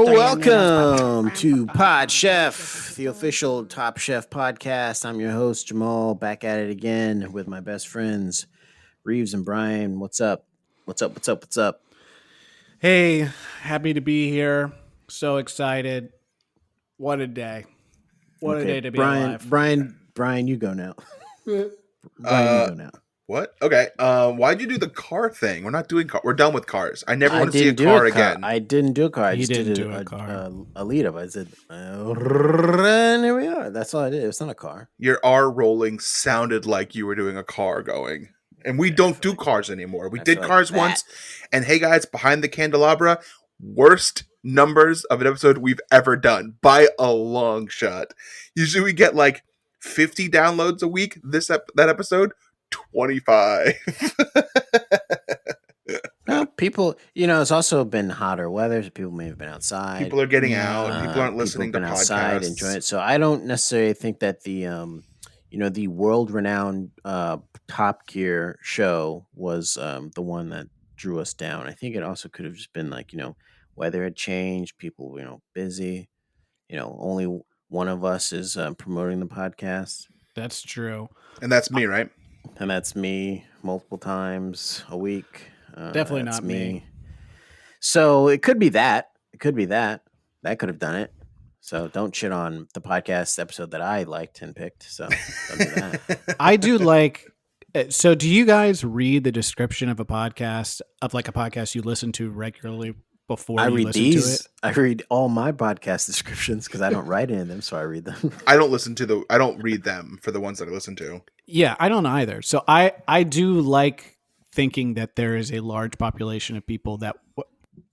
Welcome to Pod Chef, the official Top Chef podcast. I'm your host, Jamal, back at it again with my best friends, Reeves and Brian. What's up? What's up? What's up? What's up? Hey, happy to be here. So excited. What a day. What a day to be alive. Brian, you go now. Brian, you go now. What? Okay. Why'd you do the car thing? We're not doing car. We're done with cars. I never want to see a car again. I didn't do a car. I just did a lead up. I said, and here we are. That's all I did. It's not a car. Your R rolling sounded like you were doing a car going. And we don't do cars anymore. We did cars once. And hey, guys, behind the candelabra, worst numbers of an episode we've ever done by a long shot. Usually we get like 50 downloads a week. That episode, 25. No, people, it's also been hotter weather, so people may have been outside. People are getting out. People aren't listening to podcasts. Outside, enjoying it. So I don't necessarily think that the the world-renowned Top Gear show was the one that drew us down. I think it also could have just been like, weather had changed, people, busy. Only one of us is promoting the podcast. That's true. And that's me, right? And that's me multiple times a week. Definitely not me. So it could be that. That could have done it. So don't shit on the podcast episode that I liked and picked. So don't do that. I do like. So do you guys read the description of a podcast, of like a podcast you listen to regularly before you listen to it? I read all my podcast descriptions because I don't write any of them, so I read them. I don't read them for the ones that I listen to. Yeah, I don't either. So I do like thinking that there is a large population of people that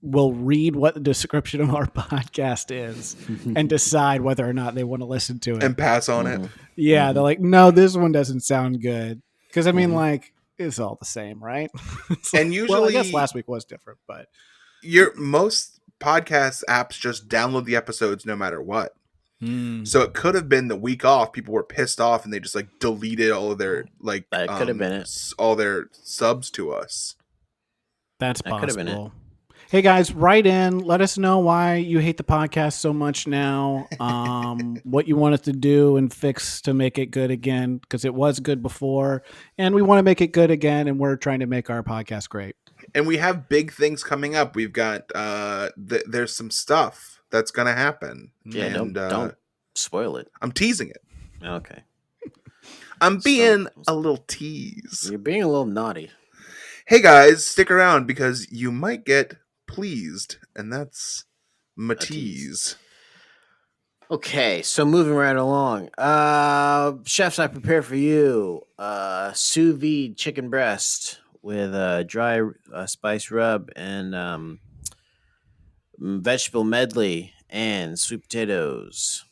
will read what the description of our podcast is and decide whether or not they want to listen to it. And pass on it. Yeah, they're like, no, this one doesn't sound good. Because, I mean, like, it's all the same, right? And usually... I guess last week was different, but... Most podcast apps just download the episodes no matter what. So it could have been the week off. People were pissed off and they just like deleted all of their like that could have been it. All their subs to us. That's possible. Could have been it. Hey guys, write in. Let us know why you hate the podcast so much now. What you want us to do and fix to make it good again, because it was good before, and we want to make it good again. And we're trying to make our podcast great. And we have big things coming up. We've got there's some stuff that's gonna happen. Yeah, and, don't spoil it. I'm teasing it. Okay. I'm being a little tease. You're being a little naughty. Hey guys, stick around because you might get pleased, and that's my tease. Okay, so moving right along. Chefs, I prepare for you sous vide chicken breast with dry spice rub and vegetable medley and sweet potatoes.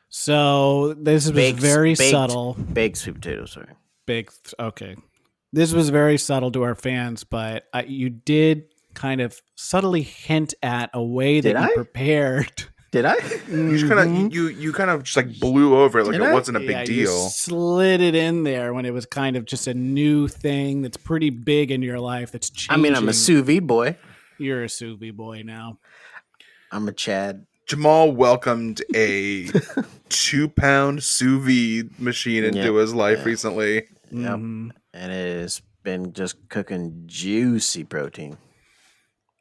So this was very subtle. Baked sweet potatoes, sorry. Baked, okay. This was very subtle to our fans, but you did kind of subtly hint at a way that you prepared. Did I? You just kind of just like blew over it like it wasn't a big deal. You slid it in there when it was kind of just a new thing that's pretty big in your life that's changing. I mean, I'm a sous vide boy. You're a sous vide boy now. I'm a Chad. Jamal welcomed a 2-pound sous vide machine into his life recently. Yep. And it has been just cooking juicy protein.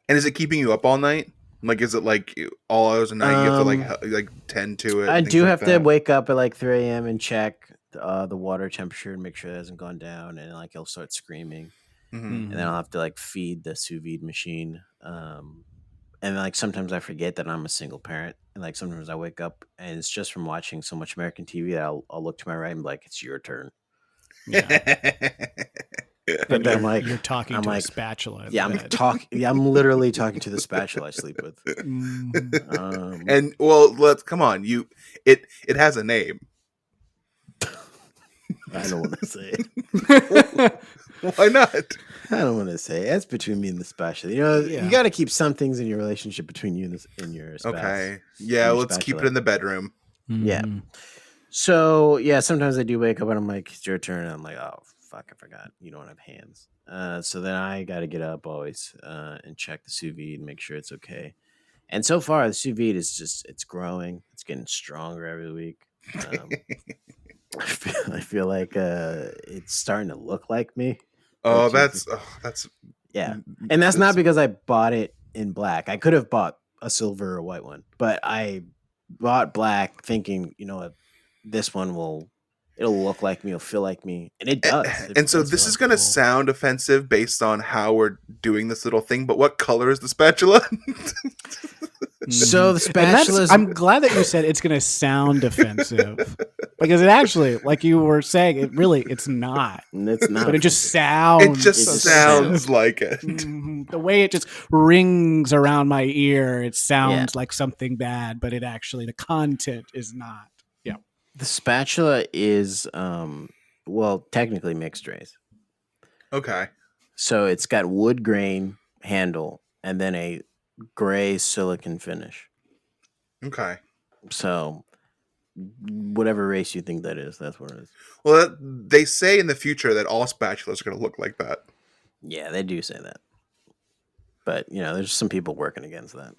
And is it keeping you up all night? Like, is it like all hours of night? You have to like tend to it. I do have to wake up at like 3 a.m. and check the water temperature and make sure it hasn't gone down. And like it'll start screaming, and then I'll have to like feed the sous vide machine. And like sometimes I forget that I'm a single parent, and like sometimes I wake up and it's just from watching so much American TV that I'll look to my right and be like, "It's your turn." Yeah. But then I'm like, you're talking to a spatula. Yeah, I'm literally talking to the spatula I sleep with. And well, come on, it has a name. I don't want to say it. Why not? I don't want to say it. That's between me and the spatula. You got to keep some things in your relationship between you and your spouse. Okay. Yeah, let's keep it in the bedroom. Yeah. So yeah, sometimes I do wake up and I'm like, it's your turn. And I'm like, oh fuck, I forgot. You don't have hands. So then I got to get up always and check the sous vide, make sure it's okay. And so far, the sous vide is it's growing. It's getting stronger every week. I feel like it's starting to look like me. Oh, which is that's yeah, and that's not because I bought it in black. I could have bought a silver or white one, but I bought black thinking, you know what, this one it'll look like me, it'll feel like me, and it does. And It so does this feel is like going to sound offensive based on how we're doing this little thing, but what color is the spatula? So the spatula. I'm glad that you said it's going to sound offensive because it actually, like you were saying, it's not. It's not. But it just sounds. It just sounds like it. The way it just rings around my ear, it sounds like something bad, but it actually, the content is not. Yeah. The spatula is, well, technically mixed race. Okay. So it's got wood grain handle and then a gray silicon finish. Okay. So whatever race you think that is, that's what it is. Well, they say in the future that all spatulas are going to look like that. Yeah, they do say that. But, there's some people working against that.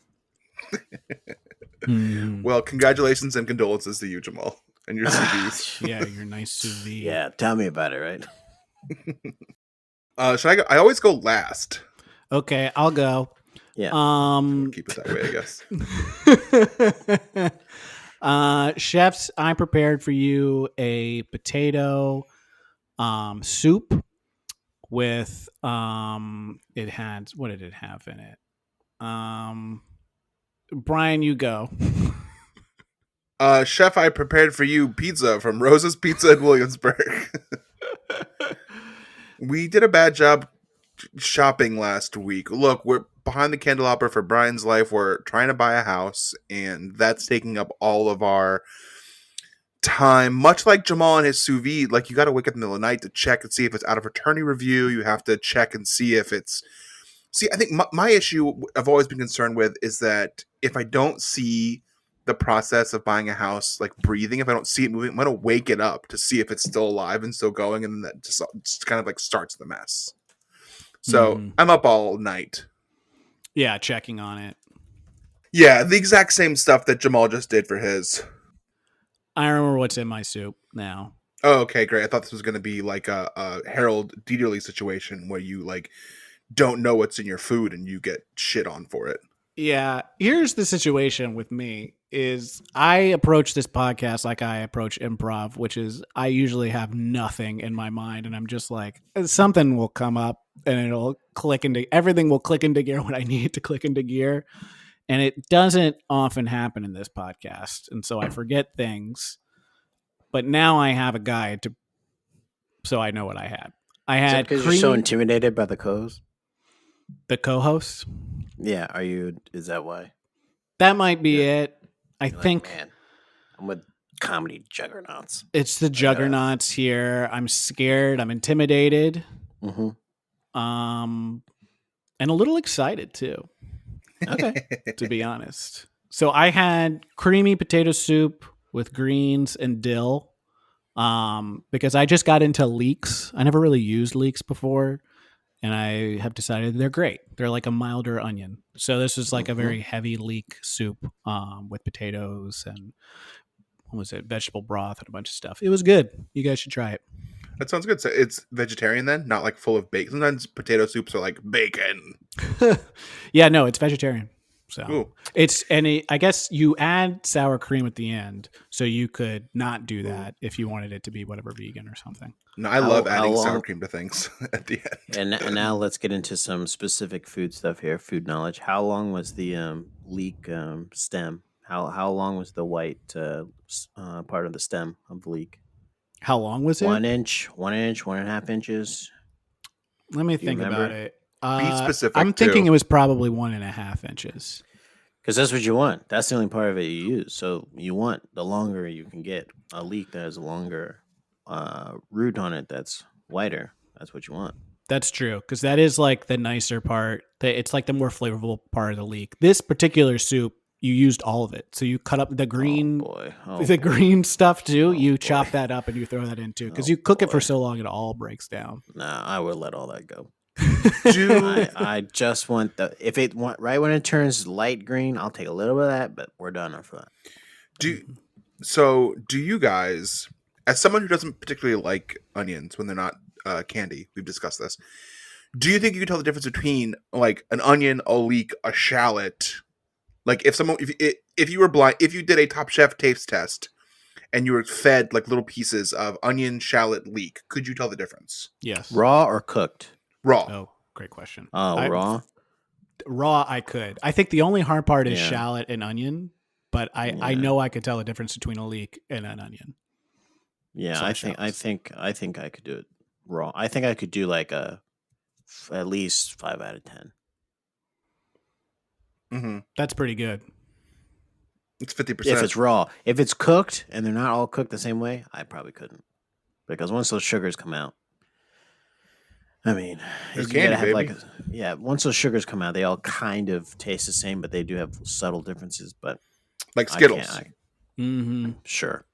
Well, congratulations and condolences to you, Jamal, and your CVs. Yeah, your nice sous vide. Yeah, tell me about it, right? Should I go? I always go last. Okay, I'll go. Yeah. Keep it that way, I guess. Chefs, I prepared for you a potato soup with it had, what did it have in it? Brian, you go. Chef, I prepared for you pizza from Rosa's Pizza in Williamsburg. We did a bad job shopping last week. Look, we're behind the candelabra for Brian's life. We're trying to buy a house, and that's taking up all of our time. Much like Jamal and his sous vide, like you got to wake up in the middle of the night to check and see if it's out of attorney review. You have to check and see if it's. See, I think my issue I've always been concerned with is that if I don't see the process of buying a house like breathing, if I don't see it moving, I'm gonna wake it up to see if it's still alive and still going, and then that just kind of like starts the mess. So I'm up all night. Yeah, checking on it. Yeah, the exact same stuff that Jamal just did for his. I remember what's in my soup now. Oh, okay, great. I thought this was going to be like a Harold Dieterle situation where you like don't know what's in your food and you get shit on for it. Yeah, here's the situation with me is I approach this podcast like I approach improv, which is I usually have nothing in my mind and I'm just like something will come up and everything will click into gear when I need to click into gear. And it doesn't often happen in this podcast. And so I forget things. But now I have a guide so I know what I had. I had because you're so intimidated by the co-host? The co-host? Yeah, is that why? That might be it. I think man, I'm with comedy juggernauts. It's the juggernauts here. I'm scared. I'm intimidated. Mm-hmm. And a little excited too. Okay. To be honest. So I had creamy potato soup with greens and dill. Because I just got into leeks. I never really used leeks before. And I have decided they're great. They're like a milder onion. So this is like a very heavy leek soup with potatoes and vegetable broth and a bunch of stuff. It was good. You guys should try it. That sounds good. So it's vegetarian then, not like full of bacon. Sometimes potato soups are like bacon. Yeah, no, it's vegetarian. So Ooh. I guess you add sour cream at the end, so you could not do that if you wanted it to be whatever vegan or something. No, I love adding sour cream to things at the end. And now let's get into some specific food stuff here, food knowledge. How long was the leek stem? How long was the white part of the stem of the leek? How long was it? 1 inch, 1.5 inches. Let me think about it. Be specific. I'm thinking it was probably 1.5 inches. Because that's what you want. That's the only part of it you use. So you want the longer you can get a leek that has a longer root on it that's whiter. That's what you want. That's true. Because that is like the nicer part. It's like the more flavorful part of the leek. This particular soup you used all of it. So you cut up the green, green stuff too. You chop that up and you throw that into because you cook it for so long it all breaks down. Nah, I would let all that go. I just want right when it turns light green, I'll take a little bit of that, but we're done after that. Do you guys, as someone who doesn't particularly like onions when they're not candy, we've discussed this. Do you think you can tell the difference between like an onion, a leek, a shallot? Like if you were blind, if you did a Top Chef taste test and you were fed like little pieces of onion, shallot, leek, could you tell the difference? Yes. Raw or cooked? Raw. Oh, great question. Raw? Raw, I could. I think the only hard part is shallot and onion, but I know I could tell the difference between a leek and an onion. Yeah, I think I could do it raw. I think I could do like at least 5 out of 10. Mm-hmm. That's pretty good. It's 50%. If it's raw. If it's cooked and they're not all cooked the same way, I probably couldn't. Because once those sugars come out, I mean, it's candy, baby. Once those sugars come out, they all kind of taste the same, but they do have subtle differences. But like Skittles. Sure.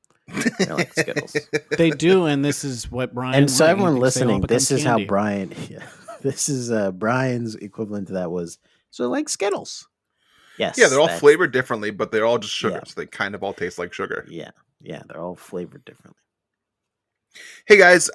They're like Skittles. They do, and this is what Brian. And so everyone listening, this is how Brian. Yeah, this is Brian's equivalent to that was like Skittles. Yes. Yeah, they're all flavored differently, but they're all just sugar, so they kind of all taste like sugar. Yeah, they're all flavored differently. Hey guys,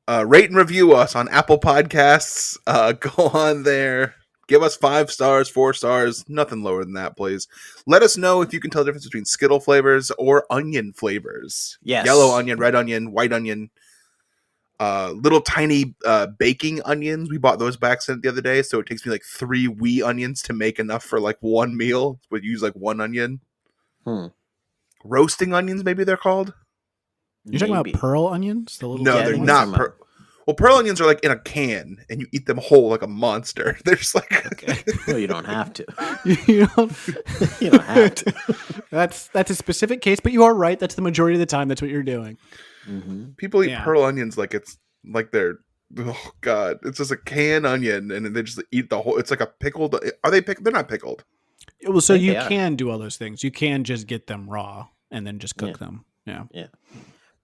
rate and review us on Apple Podcasts. Go on there. Give us 5 stars, 4 stars, nothing lower than that, please. Let us know if you can tell the difference between Skittle flavors or onion flavors. Yes. Yellow onion, red onion, white onion. Little tiny baking onions. We bought those by accident the other day, so it takes me like 3 wee onions to make enough for like one meal. We use like 1 onion. Roasting onions, maybe they're called. You're talking about pearl onions? No, they're not. Well, pearl onions are like in a can, and you eat them whole like a monster. They're just like... Okay. Well, you don't have to. You don't have to. That's a specific case, but you are right. That's the majority of the time. That's what you're doing. Mm-hmm. People eat pearl onions like it's like they're... Oh, God. It's just a canned onion, and they just eat the whole... It's like a pickled... Are they pickled? They're not pickled. Well, so you can do all those things. You can just get them raw and then just cook them. Yeah. Yeah.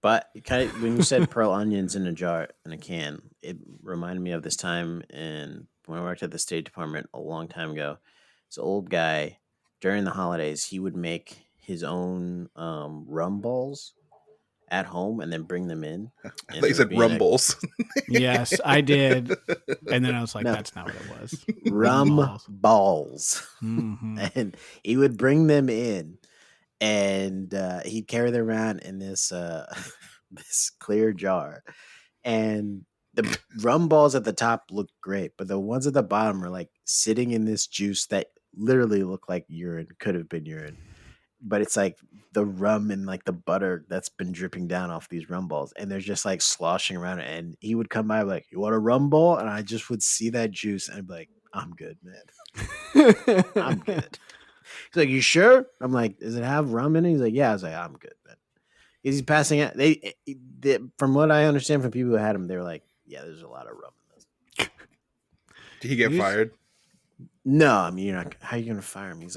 But when you said pearl onions in a jar, in a can, it reminded me of this time when I worked at the State Department a long time ago. This old guy, during the holidays, he would make his own rum balls at home and then bring them in. I thought you said rumbles. Yes, I did. And then I was like, that's not what it was. Rum balls. Mm-hmm. And he would bring them in. And he'd carry them around in this this clear jar, and the rum balls at the top looked great, but the ones at the bottom are like sitting in this juice that literally looked like urine, could have been urine, but it's like the rum and like the butter that's been dripping down off these rum balls, and they're just like sloshing around it. And he would come by like, "You want a rum ball?" And I just would see that juice and I'd be like, "I'm good, man. I'm good." He's like, "You sure?" I'm like, "Does it have rum in it?" He's like, "Yeah." I was like, "I'm good, man." He's passing out. They, from what I understand from people who had him, they were like, "Yeah, there's a lot of rum in this." Did he get fired? No, I mean, how are you gonna fire him? He was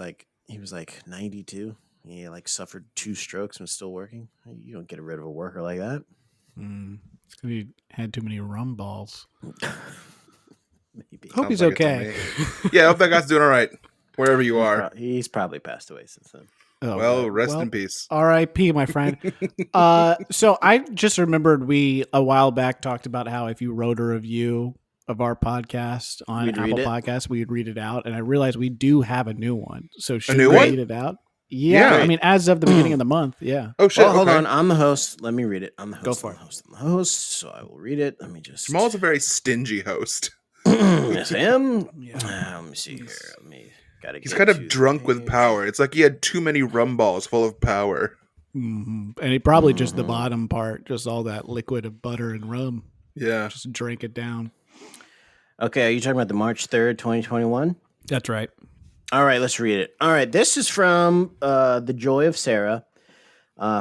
like 92. He like suffered 2 strokes and was still working. You don't get rid of a worker like that. It's because he had too many rum balls. Maybe. Hope he's okay. Yeah, I hope that guy's doing all right. Wherever you are. He's probably passed away since then. Oh, well, rest in peace. R.I.P., my friend. So I just remembered we, a while back, talked about how if you wrote a review of our podcast on Apple Podcasts, we'd read it out. And I realized we do have a new one. So should we read it out? Yeah. I mean, as of the beginning of the month, yeah. Oh, shit. Well, hold on. I'm the host. Let me read it. I'm the host. Go for it. I'm the host, so I will read it. Let me just... Jamal's a very stingy host. Yes, I am. Yeah. Let me see here. He's kind of drunk with power. It's like he had too many rum balls full of power. Mm-hmm. And he probably just the bottom part, just all that liquid of butter and rum. Yeah. Just drank it down. Okay, are you talking about the March 3rd, 2021? That's right. All right, let's read it. All right, this is from The Joy of Sarah.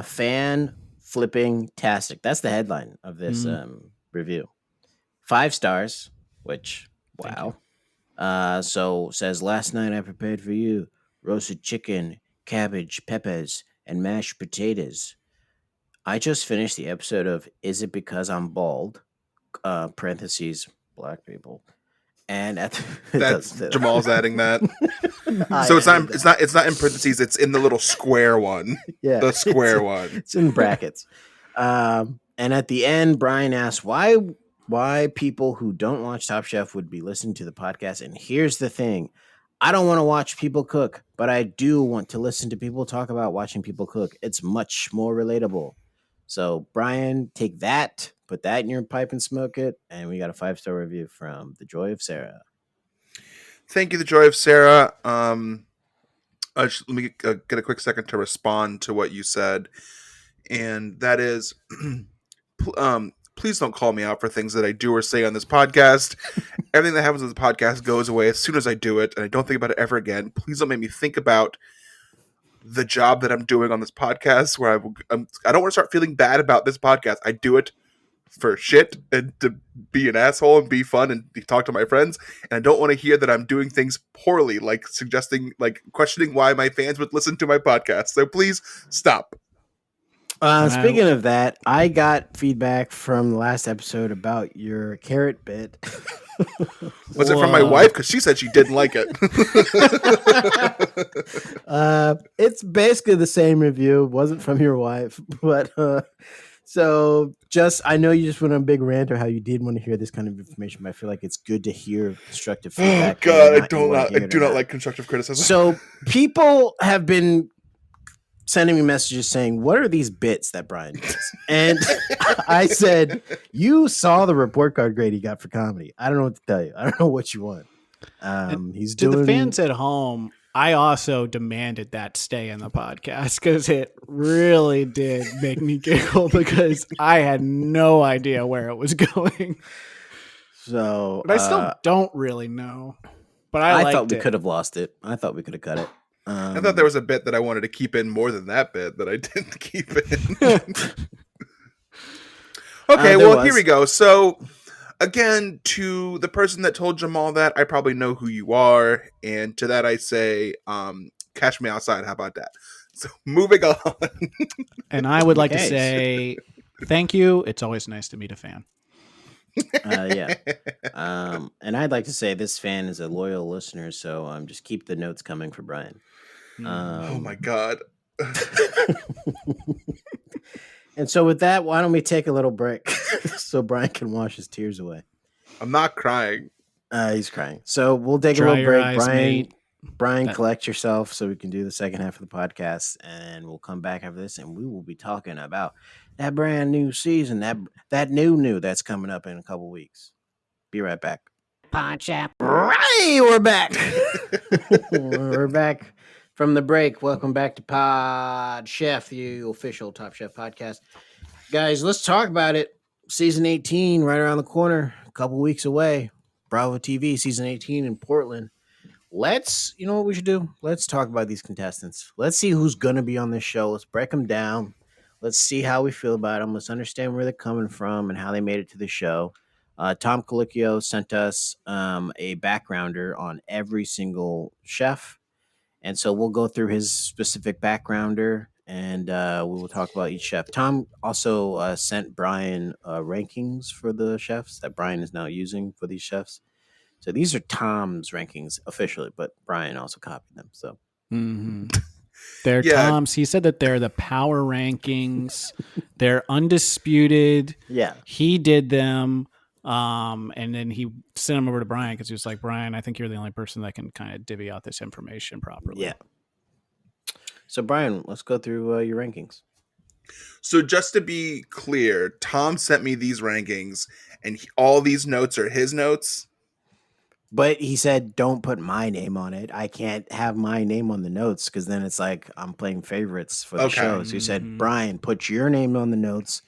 Fan flipping tastic. That's the headline of this review. 5 stars, which, wow. So says, last night I prepared for you roasted chicken, cabbage, peppers, and mashed potatoes. I just finished the episode of Is It Because I'm Bald? Parentheses, black people. And at it That's doesn't say Jamal's that. adding that. I So it's added not it's that. not it's not in parentheses, it's in the little square one. Yeah, The square one. it's in brackets. And at the end, Brian asks why people who don't watch Top Chef would be listening to the podcast. And here's the thing: I don't want to watch people cook, but I do want to listen to people talk about watching people cook. It's much more relatable. So, Brian, take that, put that in your pipe and smoke it. And we got a 5-star review from The Joy of Sarah. Thank you, the Joy of Sarah. Let me get a quick second to respond to what you said, and that is, please don't call me out for things that I do or say on this podcast. Everything that happens on the podcast goes away as soon as I do it, and I don't think about it ever again. Please don't make me think about the job that I'm doing on this podcast, where I don't want to start feeling bad about this podcast. I do it for shit and to be an asshole and be fun and talk to my friends, and I don't want to hear that I'm doing things poorly, like questioning why my fans would listen to my podcast. So please stop. Speaking of that, I got feedback from the last episode about your carrot bit. Was it from my wife? Because she said she didn't like it. It's basically the same review. It wasn't from your wife, but so I know you just went on a big rant or how you did want to hear this kind of information, but I feel like it's good to hear constructive feedback. Oh God, I do not like constructive criticism. So people have been sending me messages saying, "What are these bits that Brian does?" And I said, "You saw the report card grade he got for comedy. I don't know what to tell you. I don't know what you want." He's to doing the fans at home. I also demanded that stay in the podcast because it really did make me giggle because I had no idea where it was going. So, but I still don't really know. But I thought we could have lost it. I thought we could have cut it. I thought there was a bit that I wanted to keep in more than that bit that I didn't keep in. Okay, well, here we go. So, again, to the person that told Jamal that, I probably know who you are. And to that I say, catch me outside. How about that? So, moving on. And I would like to say thank you. It's always nice to meet a fan. Yeah. And I'd like to say this fan is a loyal listener, so just keep the notes coming for Brian. Oh my God. And so with that, why don't we take a little break so Brian can wash his tears away? I'm not crying. He's crying. So we'll take a little break. Brian, collect yourself so we can do the second half of the podcast, and we'll come back after this, and we will be talking about that brand new season, that new that's coming up in a couple weeks. Be right back. Podchap. Right, we're back. We're back from the break. Welcome back to Pod Chef, the official Top Chef podcast. Guys, let's talk about it. Season 18 right around the corner, a couple weeks away. Bravo TV, season 18 in Portland. You know what we should do? Let's talk about these contestants. Let's see who's going to be on this show. Let's break them down. Let's see how we feel about them. Let's understand where they're coming from and how they made it to the show. Tom Colicchio sent us a backgrounder on every single chef. And so we'll go through his specific backgrounder and we will talk about each chef. Tom also sent Brian rankings for the chefs that Brian is now using for these chefs. So these are Tom's rankings officially, but Brian also copied them. So they're Tom's. He said that they're the power rankings. They're undisputed. Yeah. He did them. And then he sent them over to Brian because he was like, Brian, I think you're the only person that can kind of divvy out this information properly. Yeah. So Brian, let's go through your rankings. So just to be clear, Tom sent me these rankings and all these notes are his notes. But he said, don't put my name on it. I can't have my name on the notes because then it's like I'm playing favorites for the show. So he said, Brian, put your name on the notes.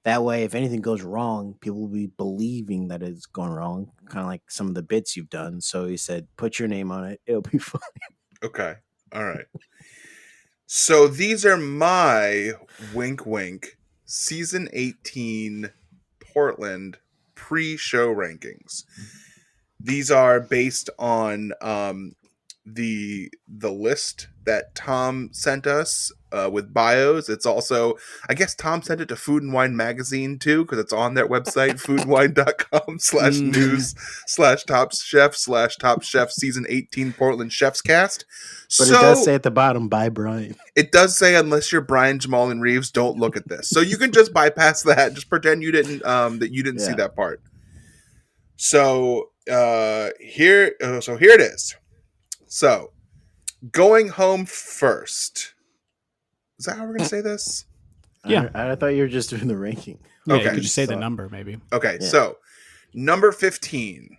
That way, if anything goes wrong, people will be believing that it's going wrong, kind of like some of the bits you've done. So he said, put your name on it. It'll be fine. Okay. All right. So these are my wink wink season 18 Portland pre-show rankings. These are based on the list that Tom sent us with bios. It's also, I guess Tom sent it to Food and Wine Magazine too, because it's on their website, foodandwine.com/news/Top Chef/Top Chef Season 18 Portland Chef's Cast. But it does say at the bottom, "By Brian." It does say, unless you're Brian, Jamal, and Reeves, don't look at this. So you can just bypass that. Just pretend you didn't see that part. So here it is. So, going home first. Is that how we're going to say this? Yeah. I thought you were just doing the ranking. Yeah, okay. You could just say the number, maybe. Okay, so number 15.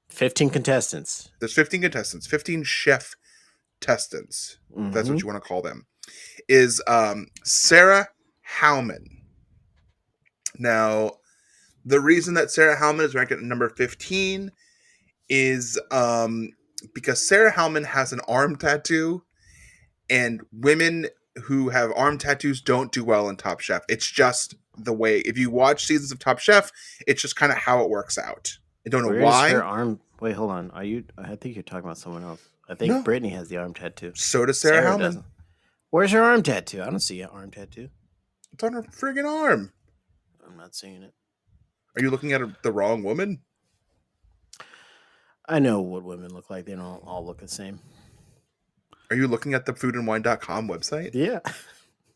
15 contestants. There's 15 contestants. 15 chef testants. If that's what you want to call them. Is Sarah Howman. Now, the reason that Sarah Howman is ranked at number 15 is because Sarah Howman has an arm tattoo, and women who have arm tattoos don't do well in Top Chef. It's just the way. If you watch seasons of Top Chef, it's just kind of how it works out. I don't know why. Her arm? Wait, hold on. I think you're talking about someone else. I think Brittany has the arm tattoo. So does Sarah Howman. Doesn't. Where's her arm tattoo? I don't see an arm tattoo. It's on her friggin' arm. I'm not seeing it. Are you looking at the wrong woman? I know what women look like. They don't all look the same. Are you looking at the foodandwine.com website? Yeah.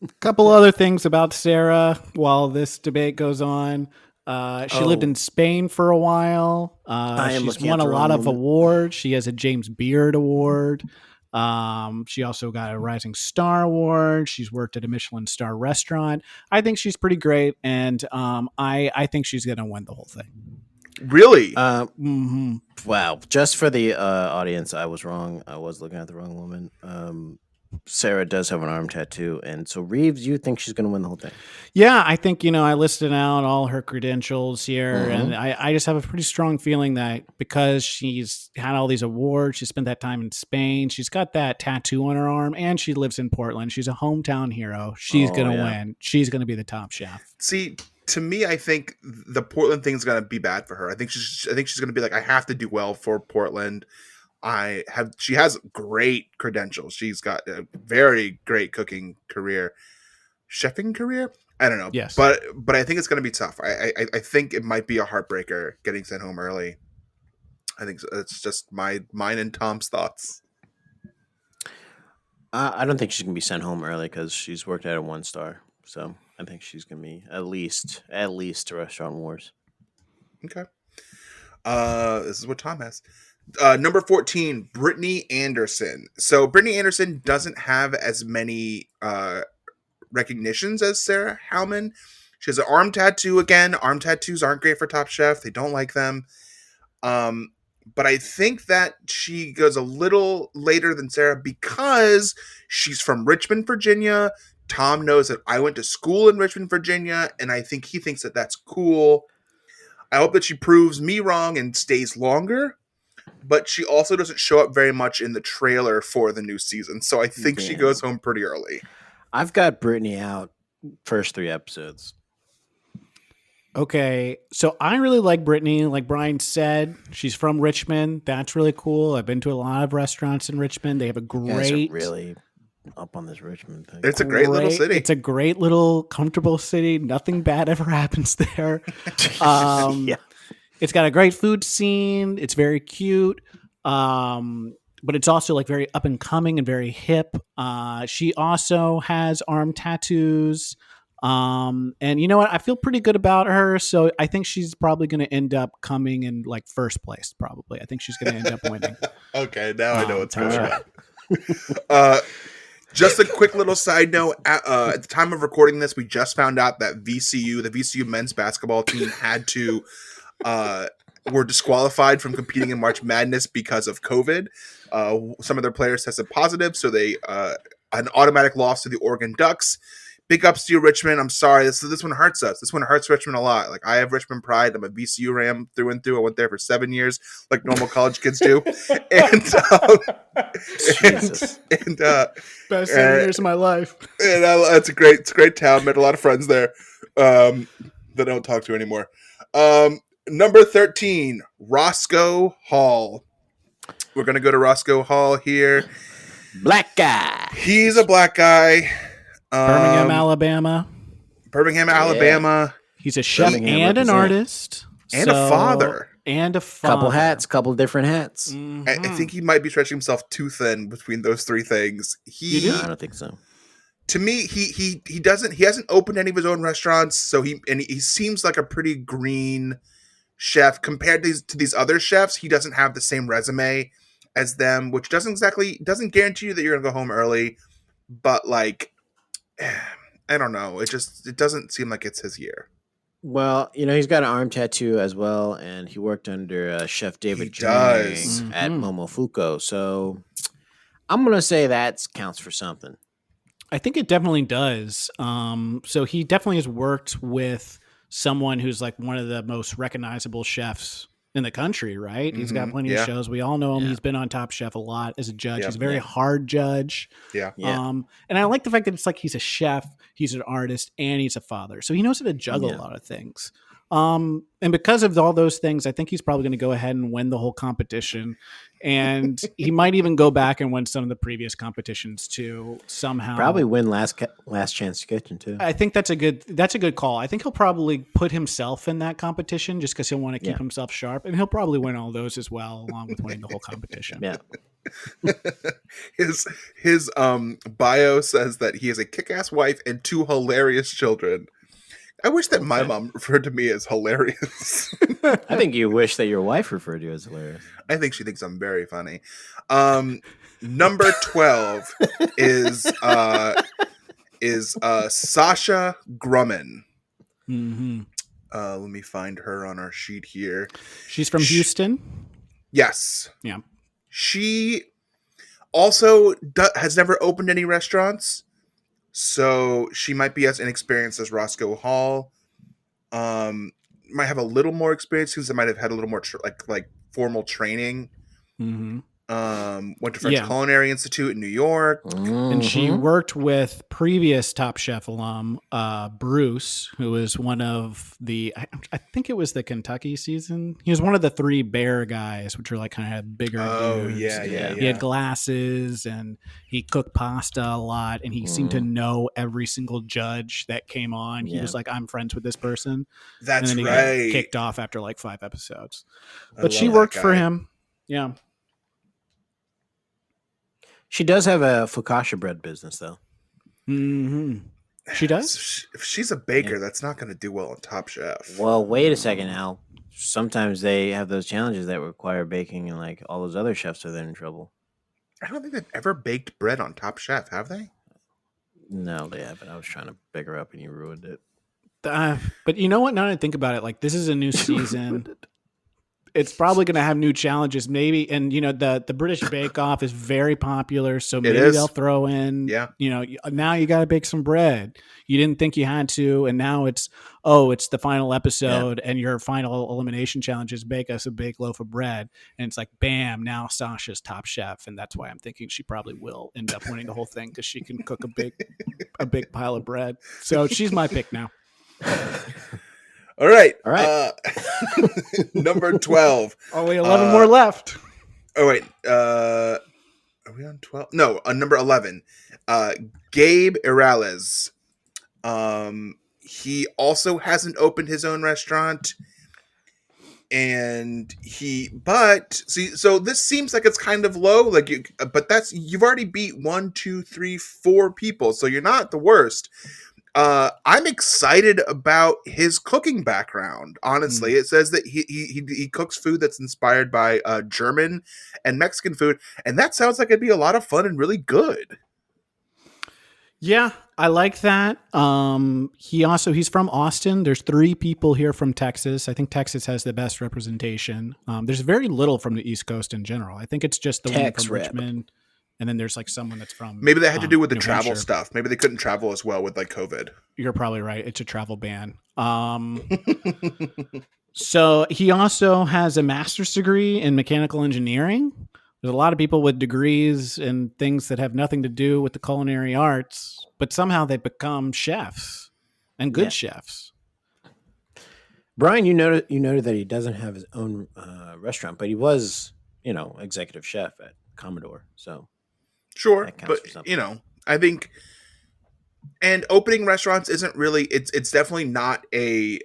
A couple other things about Sarah while this debate goes on. She lived in Spain for a while. She's won a lot of awards. She has a James Beard Award. She also got a Rising Star Award. She's worked at a Michelin star restaurant. I think she's pretty great, and I think she's going to win the whole thing. Really? Wow. Just for the audience, I was wrong. I was looking at the wrong woman. Sarah does have an arm tattoo, and so Reeves, you think she's going to win the whole thing? Yeah, I think, I listed out all her credentials here, and I just have a pretty strong feeling that because she's had all these awards, she spent that time in Spain, she's got that tattoo on her arm, and she lives in Portland. She's a hometown hero. She's going to win. She's going to be the top chef. See, to me, I think the Portland thing is going to be bad for her. I think she's going to be like, I have to do well for Portland. She has great credentials. She's got a very great cooking career, chefing career. I don't know. Yes. But I think it's going to be tough. I think it might be a heartbreaker getting sent home early. I think it's just mine and Tom's thoughts. I don't think she's going to be sent home early because she's worked at a 1-star. So I think she's going to be at least to Restaurant Wars. Okay. This is what Tom has. Number 14, Brittany Anderson. So Brittany Anderson doesn't have as many recognitions as Sarah Howman. She has an arm tattoo again. Arm tattoos aren't great for Top Chef. They don't like them. But I think that she goes a little later than Sarah because she's from Richmond, Virginia. Tom knows that I went to school in Richmond, Virginia, and I think he thinks that that's cool. I hope that she proves me wrong and stays longer. But she also doesn't show up very much in the trailer for the new season. So I think she goes home pretty early. I've got Brittany out first 3 episodes. Okay. So I really like Brittany. Like Brian said, she's from Richmond. That's really cool. I've been to a lot of restaurants in Richmond. They have a great... You guys are really up on this Richmond thing. It's a great little city. It's a great little comfortable city. Nothing bad ever happens there. Yeah. It's got a great food scene. It's very cute. But it's also like very up and coming and very hip. She also has arm tattoos. And you know what? I feel pretty good about her. So I think she's probably going to end up coming in like first place, probably. I think she's going to end up winning. Okay, now I know what's going on. Just a quick little side note. At the time of recording this, we just found out that the VCU men's basketball team were disqualified from competing in March Madness because of COVID. Some of their players tested positive, so they an automatic loss to the Oregon Ducks. Big ups to you, Richmond. I'm sorry. This one hurts us. This one hurts Richmond a lot. Like, I have Richmond pride. I'm a VCU Ram through and through. I went there for 7 years, like normal college kids do. And best 7 years of my life. And it's a great town. Met a lot of friends there that I don't talk to anymore. Number 13, Roscoe Hall. We're going to go to Roscoe Hall here. Black guy. He's a black guy. Birmingham, Alabama. Alabama. He's a chef and an artist. And a father. And a father. Couple hats, couple different hats. Mm-hmm. I think he might be stretching himself too thin between those three things. No, I don't think so. To me, he hasn't opened any of his own restaurants, so he seems like a pretty green chef compared to these other chefs. He doesn't have the same resume as them, which doesn't guarantee you that you're gonna go home early, but like I don't know, it doesn't seem like it's his year. Well, he's got an arm tattoo as well, and he worked under Chef David Jang at Momofuku, so I'm gonna say that counts for something. I think it definitely does. So he definitely has worked with someone who's like one of the most recognizable chefs in the country, right? He's got plenty of shows. We all know him. Yeah. He's been on Top Chef a lot as a judge. Yep. He's a very hard judge. Yeah. And I like the fact that it's like he's a chef, he's an artist, and he's a father. So he knows how to juggle a lot of things. And because of all those things, I think he's probably going to go ahead and win the whole competition. And he might even go back and win some of the previous competitions too, somehow. Probably win last chance kitchen too. I think that's a good call. I think he'll probably put himself in that competition just because he'll want to keep himself sharp, and he'll probably win all those as well, along with winning the whole competition. Yeah. His bio says that he has a kick-ass wife and 2 hilarious children. I wish that my mom referred to me as hilarious. I think you wish that your wife referred to you as hilarious. I think she thinks I'm very funny. Number 12 is Sasha Grumman. Mm-hmm. Let me find her on our sheet here. She's from Houston. Yes. Yeah. She also has never opened any restaurants. So she might be as inexperienced as Roscoe Hall. Might have a little more experience because they might have had a little more like formal training. Mm-hmm. Went to French Culinary Institute in New York. And she worked with previous Top Chef alum, Bruce, who was one of I think it was the Kentucky season. He was one of the 3 bear guys, which are like kind of bigger dudes. Yeah. He had glasses and he cooked pasta a lot, and he seemed to know every single judge that came on. He was like, I'm friends with this person. That's and then he right. got kicked off after like 5 episodes. But she worked for him. Yeah. She does have a focaccia bread business, though. Mm-hmm. She does? If she's a baker, that's not going to do well on Top Chef. Well, wait a second, Al. Sometimes they have those challenges that require baking, and like all those other chefs are then in trouble. I don't think they've ever baked bread on Top Chef, have they? No, they haven't. I was trying to bake her up, and you ruined it. But you know what? Now that I think about it, like this is a new season. It's probably going to have new challenges, maybe. And the British Bake Off is very popular, so maybe they'll throw in. Yeah. Now you got to bake some bread. You didn't think you had to, and now it's the final episode, and your final elimination challenge is bake us a big loaf of bread, and it's like, bam! Now Sasha's Top Chef, and that's why I'm thinking she probably will end up winning the whole thing because she can cook a big pile of bread. So she's my pick now. All right. Number 12. Only 11 more left. Oh, wait. Are we on 12? No, on number 11. Gabe Irales. He also hasn't opened his own restaurant. And so this seems like it's kind of low, but you've already beat 1, 2, 3, 4 people, so you're not the worst. I'm excited about his cooking background. Honestly, it says that he cooks food that's inspired by German and Mexican food, and that sounds like it'd be a lot of fun and really good. Yeah, I like that. He's from Austin. There's 3 people here from Texas. I think Texas has the best representation. There's very little from the East Coast in general. I think it's just the one from Richmond. And then there's like someone that's from maybe that had to do with the New travel Hampshire. stuff. Maybe they couldn't travel as well with like COVID. You're probably right. It's a travel ban. So he also has a master's degree in mechanical engineering. There's a lot of people with degrees and things that have nothing to do with the culinary arts, but somehow they become chefs and good chefs. Brian, you noted that he doesn't have his own restaurant, but he was executive chef at Commodore. So Sure, that counts but for something. I think, and opening restaurants isn't really, it's definitely not a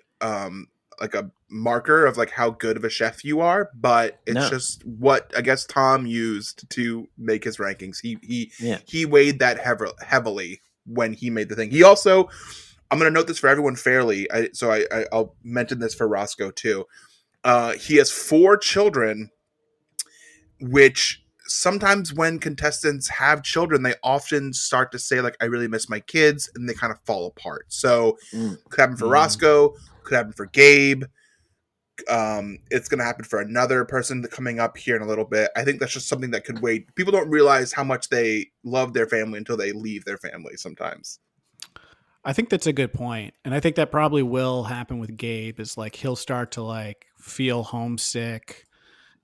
like a marker of like how good of a chef you are, but it's No. just what I guess Tom used to make his rankings. Yeah. He weighed that heavily when he made the thing. He also, I'm going to note this for everyone fairly, I'll mention this for Roscoe too. He has 4 children, which sometimes when contestants have children, they often start to say like, I really miss my kids, and they kind of fall apart. So could happen for Roscoe, could happen for Gabe. It's going to happen for another person coming up here in a little bit. I think that's just something that could wait. People don't realize how much they love their family until they leave their family sometimes. I think that's a good point. And I think that probably will happen with Gabe, is like he'll start to like feel homesick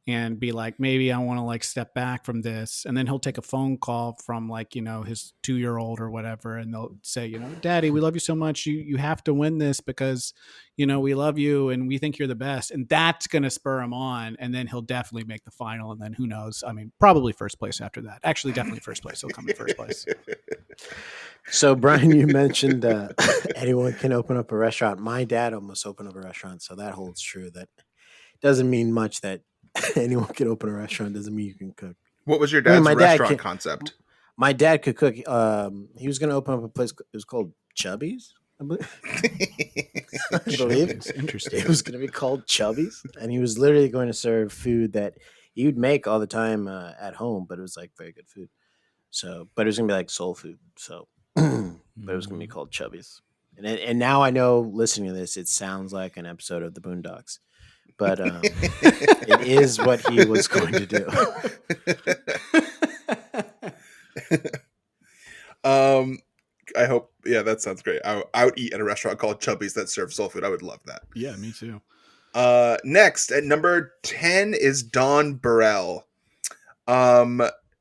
and be like, maybe I want to like step back from this. And then he'll take a phone call from like, his 2-year-old or whatever. And they'll say, Daddy, we love you so much. You have to win this because, we love you and we think you're the best. And that's going to spur him on. And then he'll definitely make the final. And then who knows? I mean, probably first place after that. Actually, definitely first place. He'll come in first place. So, Brian, you mentioned anyone can open up a restaurant. My dad almost opened up a restaurant, so that holds true. That doesn't mean much that anyone can open a restaurant. Doesn't mean you can cook. What was your dad's my restaurant concept? My dad could cook. He was going to open up a place. It was called Chubby's, I believe. It's interesting. It was going to be called Chubby's, and he was literally going to serve food that he would make all the time at home, but it was like very good food. So, but it was going to be like soul food. So, but it was going to be called Chubby's. And now I know, listening to this, it sounds like an episode of the Boondocks, but it is what he was going to do. I hope, that sounds great. I would eat at a restaurant called Chubby's that serves soul food. I would love that. Yeah, me too. Next at number 10 is Dawn Burrell. DAWN,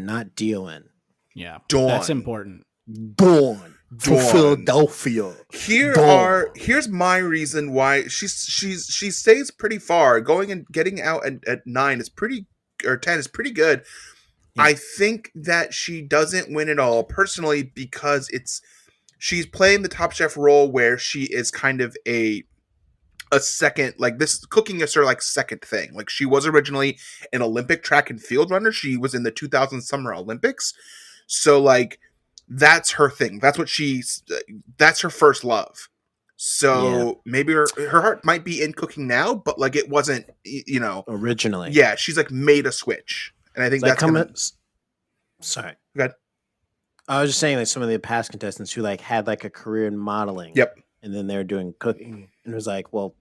not DON. Yeah, Dawn. that's important. Dawn. For Philadelphia. Here's my reason why she stays pretty far. Going and getting out at 9 is pretty, or 10 is pretty good. Yeah. I think that she doesn't win it all personally because she's playing the Top Chef role where she is kind of a second, like this cooking is her like second thing. Like she was originally an Olympic track and field runner. She was in the 2000 Summer Olympics. So like that's her thing. That's what that's her first love. So maybe her heart might be in cooking now, but like it wasn't, originally. Yeah, she's like made a switch. And I think that's sorry. Go ahead. I was just saying, like some of the past contestants who like had like a career in modeling. Yep. And then they're doing cooking, and it was like, well,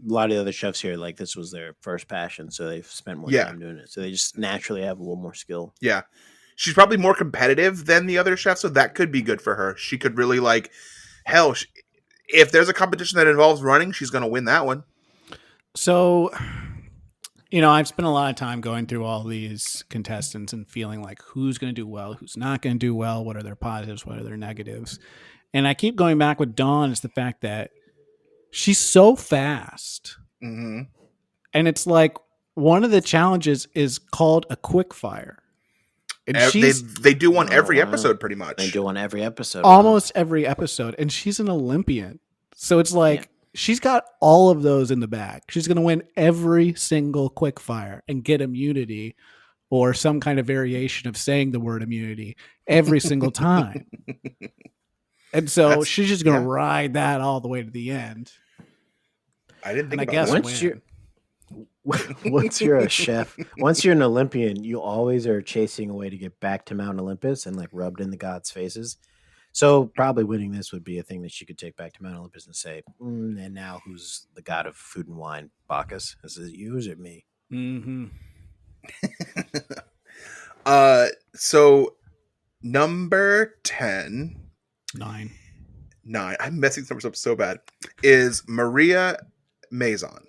a lot of the other chefs here, like this was their first passion, so they've spent more time doing it. So they just naturally have a little more skill. Yeah. She's probably more competitive than the other chefs, so that could be good for her. She could really like, hell, if there's a competition that involves running, she's going to win that one. So, I've spent a lot of time going through all these contestants and feeling like who's going to do well, who's not going to do well, what are their positives, what are their negatives. And I keep going back with Dawn is the fact that she's so fast. Mm-hmm. And it's like one of the challenges is called a quick fire. And they do one every episode pretty much. They do one every episode. Almost every episode. And she's an Olympian. So it's like she's got all of those in the bag. She's going to win every single quick fire and get immunity or some kind of variation of saying the word immunity every single time. And so she's just going to ride that all the way to the end. I didn't think about that. Once you're a chef, once you're an Olympian, you always are chasing a way to get back to Mount Olympus and like rubbed in the gods' faces. So probably winning this would be a thing that she could take back to Mount Olympus and say, and now who's the god of food and wine? Bacchus? Is it you or is it me? Mm-hmm. So number 10. 9. I'm messing some numbers up so bad. Is Maria Maison.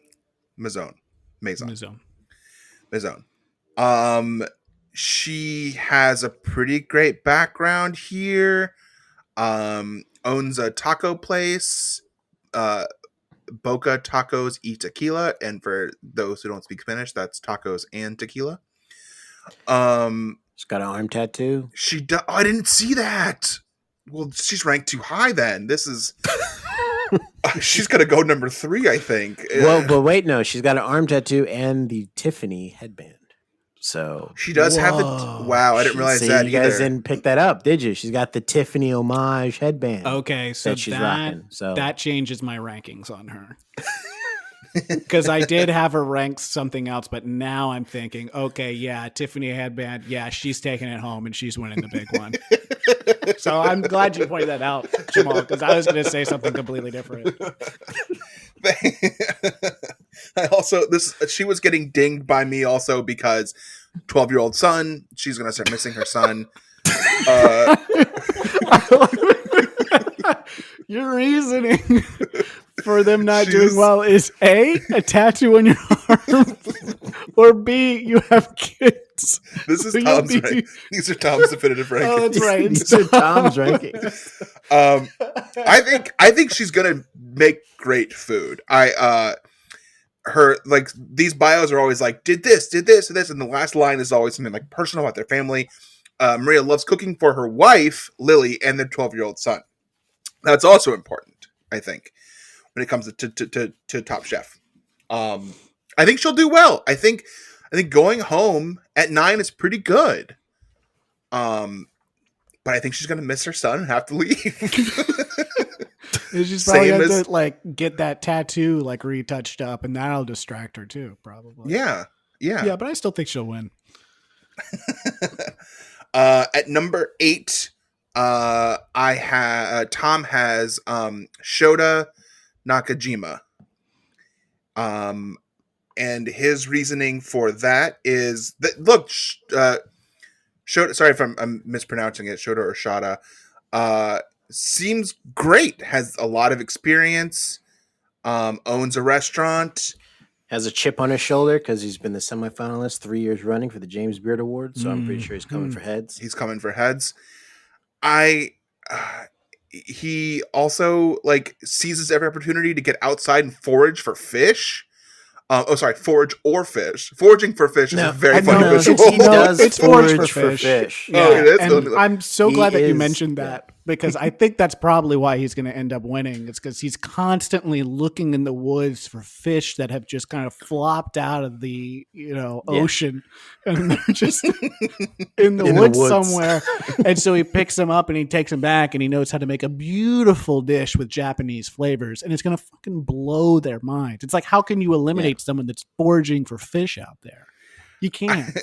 She has a pretty great background here. Owns a taco place. Boca Tacos y Tequila, and for those who don't speak Spanish, that's tacos and tequila. She's got an arm tattoo. Oh, I didn't see that. Well, she's ranked too high then. This is she's gonna go number 3, I think. Well, but wait, no, she's got an arm tattoo and the Tiffany headband. So she does have the wow. I didn't realize that. You guys didn't pick that up, did you? She's got the Tiffany homage headband. Okay, so that she's rocking. So that changes my rankings on her. Because I did have her ranked something else, but now I'm thinking, okay, yeah, Tiffany headband, yeah, she's taking it home and she's winning the big one. So I'm glad you pointed that out, Jamal, because I was going to say something completely different. She was getting dinged by me also because 12-year-old son, she's going to start missing her son. Your reasoning for them not doing well is A, a tattoo on your arm, or B, you have kids. This is Tom's rank. These are Tom's definitive rankings. Oh, that's right. These are Tom's rankings. I think she's gonna make great food. Her like these bios are always like did this, and the last line is always something like personal about their family. Maria loves cooking for her wife Lily and their 12-year-old son. That's also important, I think, when it comes to Top Chef. I think she'll do well. I think going home at 9 is pretty good. But I think she's gonna miss her son and have to leave. She's probably going to like get that tattoo like retouched up, and that'll distract her too, probably. Yeah. But I still think she'll win. At number 8, Tom has Shota Nakajima. And his reasoning for that is that look, Shota, sorry if I'm mispronouncing it, Shota or Shada, seems great, has a lot of experience, owns a restaurant, has a chip on his shoulder because he's been the semifinalist 3 years running for the James Beard Award. So I'm pretty sure he's coming for heads. He's coming for heads. He also like seizes every opportunity to get outside and forage for fish. Forage or fish. Foraging for fish is a very funny visual. It's forage for fish. Yeah. Oh, it is. And I'm so glad that you mentioned that because I think that's probably why he's going to end up winning. It's because he's constantly looking in the woods for fish that have just kind of flopped out of the ocean, and they're just in the woods somewhere. And so he picks them up and he takes them back, and he knows how to make a beautiful dish with Japanese flavors, and it's going to fucking blow their minds. It's like, how can you eliminate someone that's foraging for fish out there? You can't.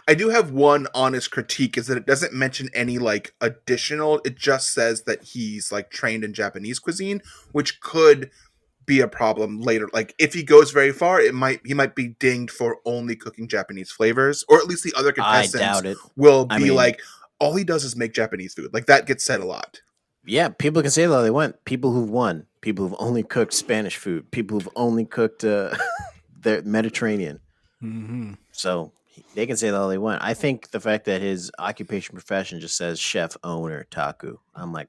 I do have one honest critique is that it doesn't mention any like additional. It just says that he's like trained in Japanese cuisine, which could be a problem later. Like if he goes very far, he might be dinged for only cooking Japanese flavors, or at least the other contestants I doubt it. Will be like, all he does is make Japanese food. Like that gets said a lot. Yeah, people can say that all they want. People who've won, people who've only cooked Spanish food, people who've only cooked the Mediterranean. Mm-hmm. So they can say that all they want. I think the fact that his occupation profession just says chef owner taku, I'm like,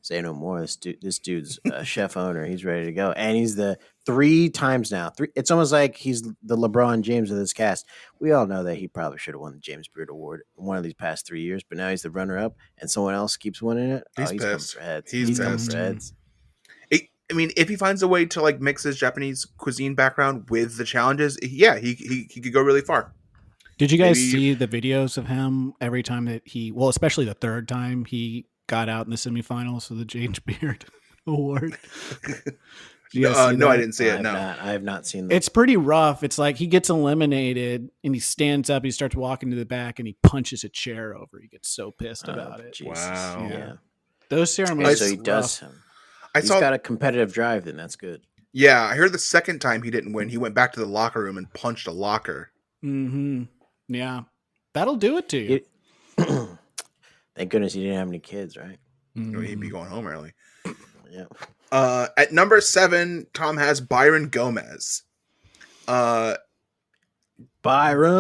say no more. This dude's a chef owner. He's ready to go, and he's the 3 times now. It's almost like he's the LeBron James of this cast. We all know that he probably should have won the James Beard Award one of these past 3 years, but now he's the runner-up, and someone else keeps winning it. He's coming pissed. for heads. He's coming for heads. I mean, if he finds a way to like mix his Japanese cuisine background with the challenges, yeah, he could go really far. Did you guys see the videos of him every time that especially the third time he got out in the semifinals of the James Beard Award? No, I didn't see it. No, I have not seen that. It's pretty rough. It's like he gets eliminated and he stands up. He starts walking to the back and he punches a chair over. He gets so pissed about it. Jesus. Wow. Yeah. Those ceremonies. So he does him. He's got a competitive drive. Then that's good. Yeah, I heard the second time he didn't win, he went back to the locker room and punched a locker. Mm-hmm. Yeah, that'll do it to you. Thank goodness he didn't have any kids, right? Mm-hmm. He'd be going home early. Yeah. At number 7, Tom has Byron Gomez. Byron.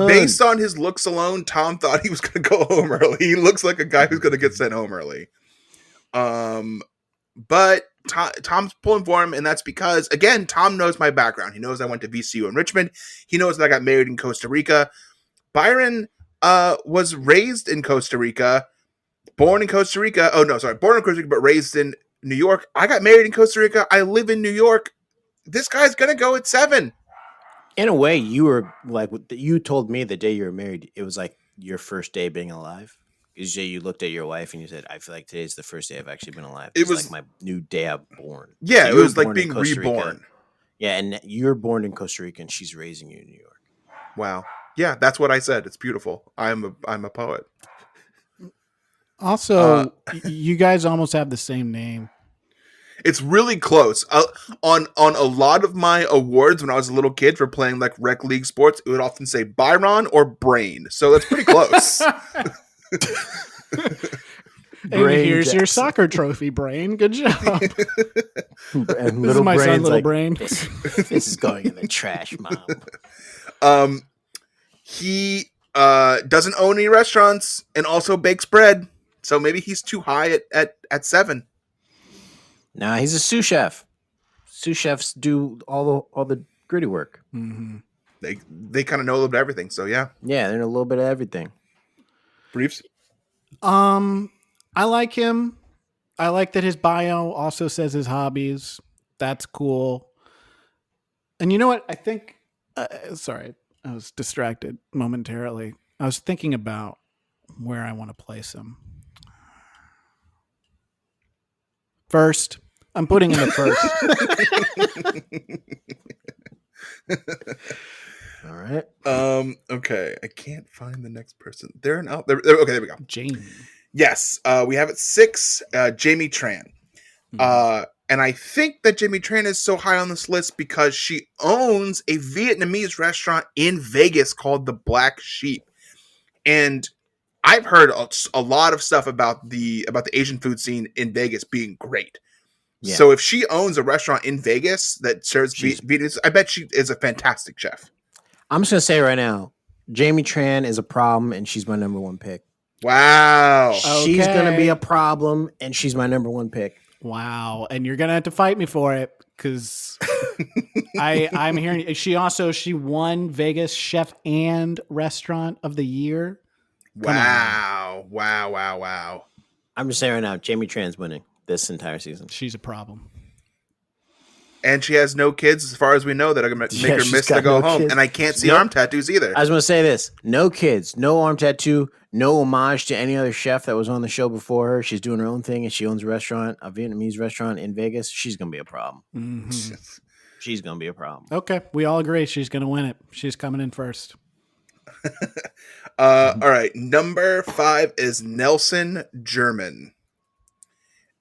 Based on his looks alone, Tom thought he was going to go home early. He looks like a guy who's going to get sent home early. But Tom's pulling for him, and that's because, again, Tom knows my background. He knows I went to VCU in Richmond. He knows that I got married in Costa Rica. Byron was raised in Costa Rica, born in Costa Rica. Oh, no, sorry. Born in Costa Rica, but raised in New York. I got married in Costa Rica. I live in New York. This guy's going to go at 7. In a way, you were like, you told me the day you were married, it was like your first day being alive. Because you looked at your wife and you said, I feel like today's the first day I've actually been alive. It was like my new day I'm born. Yeah, so it was like being reborn. Rica. Yeah, and you're born in Costa Rica and she's raising you in New York. Wow. Yeah, that's what I said. It's beautiful. I'm a poet. Also, you guys almost have the same name. It's really close. On a lot of my awards when I was a little kid for playing like rec league sports, it would often say Byron or Brain. So that's pretty close. And here's your soccer trophy, Brain. Good job. And this is my son, Little Brain. This is going in the trash, Mom. He doesn't own any restaurants and also bakes bread. So maybe he's too high at 7. Nah, he's a sous chef. Sous chefs do all the gritty work. Mm-hmm. They kind of know a little bit of everything. So yeah, they know a little bit of everything. Briefs. I like him. I like that his bio also says his hobbies. That's cool. And you know what? I think. Sorry, I was distracted momentarily. I was thinking about where I want to place him. First, I'm putting him at first. All right. Okay. I can't find the next person. There. Okay, there we go. Jamie. Yes. We have at 6, Jamie Tran. Mm-hmm. And I think that Jamie Tran is so high on this list because she owns a Vietnamese restaurant in Vegas called the Black Sheep. And I've heard a lot of stuff about the Asian food scene in Vegas being great. Yeah. So if she owns a restaurant in Vegas that serves Vietnamese, I bet she is a fantastic chef. I'm just going to say right now, Jamie Tran is a problem and she's my number 1 pick. Wow. She's going to be a problem and she's my number 1 pick. Wow. And you're going to have to fight me for it because I'm hearing she won Vegas Chef and Restaurant of the Year. Wow. I'm just saying right now, Jamie Tran's winning this entire season. She's a problem. And she has no kids, as far as we know, that are going to make her miss to go home. Kids. And I can't see arm tattoos either. I was going to say this. No kids, no arm tattoo, no homage to any other chef that was on the show before her. She's doing her own thing, and she owns a restaurant, a Vietnamese restaurant in Vegas. She's going to be a problem. Mm-hmm. She's going to be a problem. Okay. We all agree she's going to win it. She's coming in first. All right. Number 5 is Nelson German.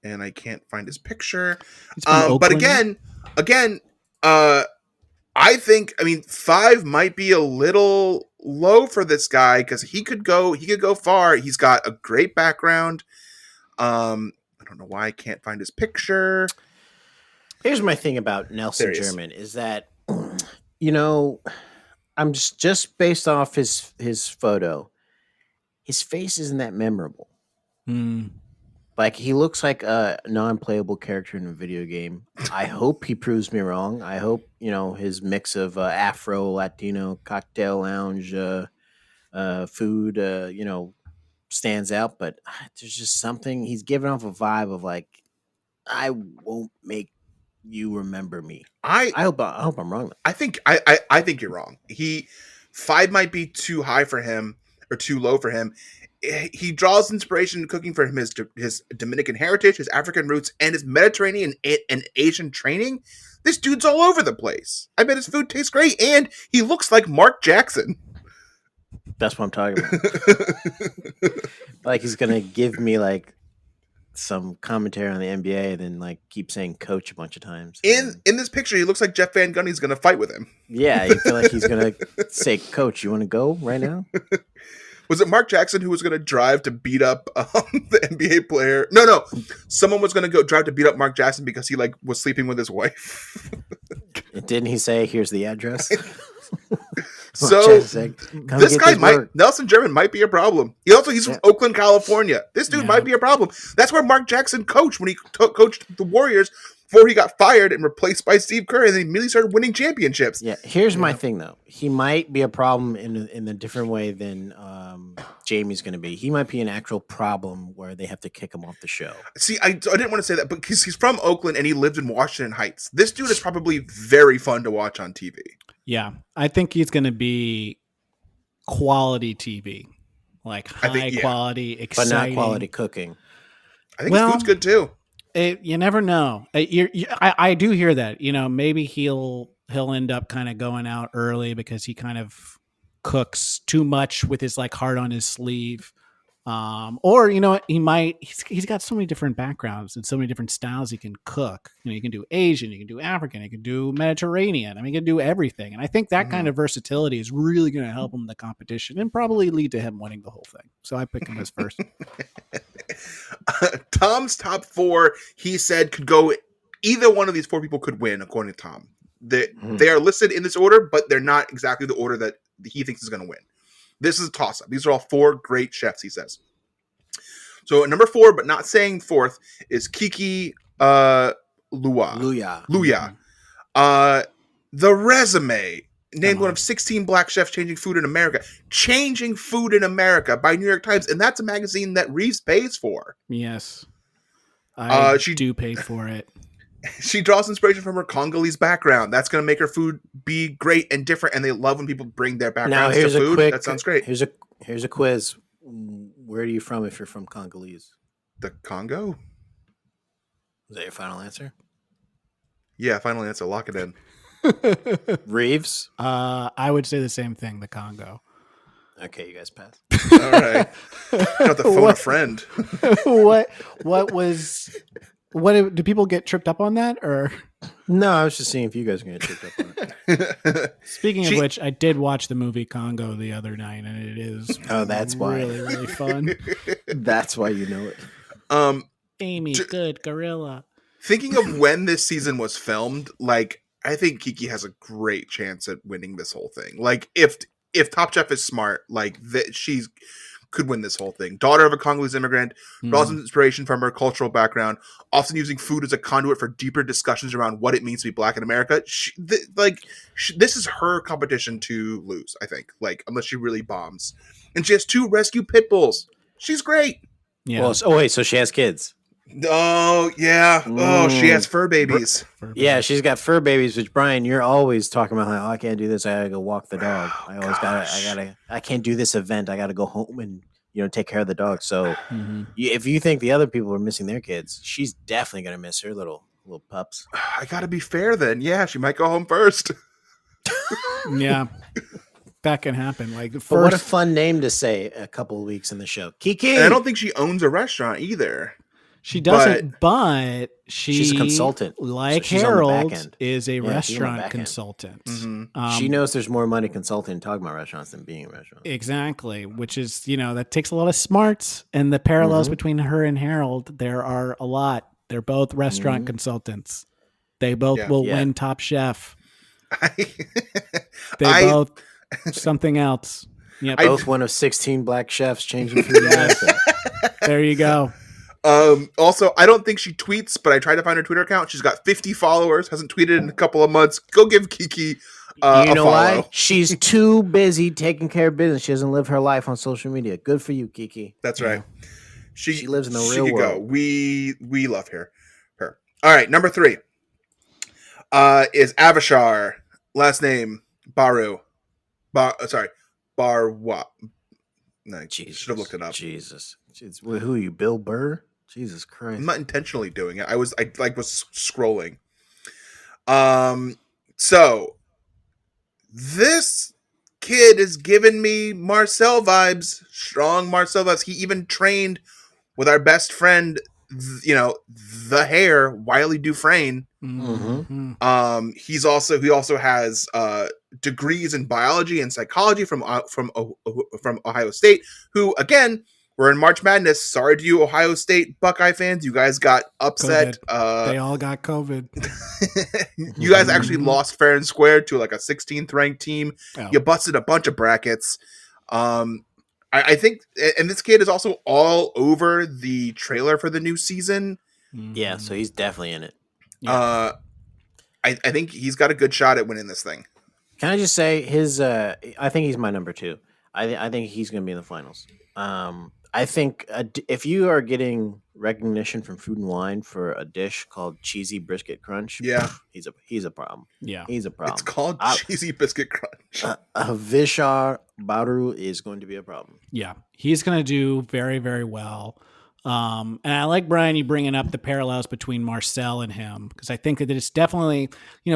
And I can't find his picture. But again, I think 5 might be a little low for this guy because he could go far. He's got a great background. I don't know why I can't find his picture. Here's my thing about Nelson German is that, I'm just based off his photo, his face isn't that memorable. Like, he looks like a non-playable character in a video game. I hope he proves me wrong. I hope, his mix of Afro, Latino, cocktail lounge, food, stands out. But there's just something. He's giving off a vibe of like, I won't make you remember me. I hope I'm wrong. I think you're wrong. 5 might be too high for him or too low for him. He draws inspiration in cooking from his Dominican heritage, his African roots, and his Mediterranean and Asian training. This dude's all over the place. I bet his food tastes great, and he looks like Mark Jackson. That's what I'm talking about. Like, he's gonna give me like some commentary on the NBA, and then like keep saying "coach" a bunch of times. In this picture, he looks like Jeff Van Gundy's gonna fight with him. Yeah, you feel like he's gonna say, "Coach, you want to go right now?" Was it Mark Jackson who was going to drive to beat up the NBA player? No. Someone was going to drive to beat up Mark Jackson because he was sleeping with his wife. Didn't he say, "Here's the address"? So this guy Nelson German might be a problem. He's from Oakland, California. This dude might be a problem. That's where Mark Jackson coached when he coached the Warriors before he got fired and replaced by Steve Kerr, and then he immediately started winning championships. Yeah, here's my thing though. He might be a problem in a different way than Jamie's going to be. He might be an actual problem where they have to kick him off the show. See, I didn't want to say that, but because he's from Oakland and he lived in Washington Heights. This dude is probably very fun to watch on TV. Yeah, I think he's going to be quality TV, like high quality, exciting, but not quality cooking. I think his food's good too. You never know. I do hear that. Maybe he'll end up kind of going out early because he kind of cooks too much with his heart on his sleeve. Or he might. He's got so many different backgrounds and so many different styles he can cook. You can do Asian, you can do African, you can do Mediterranean. I mean, you can do everything. And I think that kind of versatility is really going to help him in the competition and probably lead to him winning the whole thing. So I pick him as first. Tom's top 4, he said, could go. Either one of these 4 people could win, according to Tom. They are listed in this order, but they're not exactly the order that he thinks is going to win. This is a toss-up. These are all 4 great chefs, he says. So number 4, but not saying 4th, is Kiki Luya. The resume, named one of 16 black chefs changing food in America. Changing Food in America by New York Times. And that's a magazine that Reeves pays for. Yes. I do pay for it. She draws inspiration from her Congolese background. That's going to make her food be great and different, and they love when people bring their backgrounds to food. That sounds great. Here's a quiz. Where are you from if you're from Congolese? The Congo? Is that your final answer? Yeah, final answer. Lock it in. Reeves? I would say the same thing, the Congo. Okay, you guys pass. All right. Got to phone a friend. What do people get tripped up on that, or? No, I was just seeing if you guys are going to get tripped up on it. Speaking of which, I did watch the movie Congo the other night, and it is that's really, really fun. That's why you know it. Amy, good gorilla. Thinking of when this season was filmed, I think Kiki has a great chance at winning this whole thing. If Top Chef is smart, she's could win this whole thing. Daughter of a Congolese immigrant, draws inspiration from her cultural background, often using food as a conduit for deeper discussions around what it means to be black in America. This is her competition to lose, I think, unless she really bombs. And she has 2 rescue pit bulls. She's great. Yeah. Well, so she has kids. Oh, yeah. Oh, she has fur babies. Yeah, she's got fur babies, which, Brian, you're always talking about, I can't do this. I gotta go walk the dog. I can't do this event. I gotta go home and, take care of the dog. So if you think the other people are missing their kids, she's definitely going to miss her little pups. I gotta be fair then. Yeah, she might go home first. Yeah. That can happen. What a fun name to say a couple of weeks in the show. Kiki. And I don't think she owns a restaurant either. She doesn't, but she's a consultant. Like Harold is a restaurant consultant. Mm-hmm. She knows there's more money consulting and talking about restaurants than being a restaurant. Exactly, which is, that takes a lot of smarts. And the parallels between her and Harold, there are a lot. They're both restaurant consultants. They both will win Top Chef. They both something else. Yep. Both one of 16 black chefs changing food. There you go. Also, I don't think she tweets, but I tried to find her Twitter account. She's got 50 followers, hasn't tweeted in a couple of months. Go give Kiki a follow. Why? She's too busy taking care of business. She doesn't live her life on social media. Good for you, Kiki. That's right. She lives in the real world. We love her. All right, number 3 is Avishar. Last name Barwa. No, should have looked it up. Jesus. Who are you, Bill Burr? Jesus Christ. I'm not intentionally doing it. I was scrolling. So this kid is giving me Marcel vibes, strong Marcel vibes. He even trained with our best friend, the hair, Wiley Dufresne. Mm-hmm. He also has degrees in biology and psychology from Ohio State, who again we're in March Madness. Sorry to you, Ohio State Buckeye fans. You guys got upset. They all got COVID. You guys actually lost fair and square to like a 16th ranked team. Oh. You busted a bunch of brackets. I think, and this kid is also all over the trailer for the new season. Yeah, so he's definitely in it. Yeah. I think he's got a good shot at winning this thing. Can I just say I think he's my number 2. I think he's going to be in the finals. I think if you are getting recognition from Food and Wine for a dish called cheesy brisket crunch, yeah, he's a problem. Yeah, he's a problem. It's called cheesy biscuit crunch. Vishar Baru is going to be a problem. Yeah, he's going to do very, very well. And I like, Brian, you bringing up the parallels between Marcel and him, because I think that it's definitely,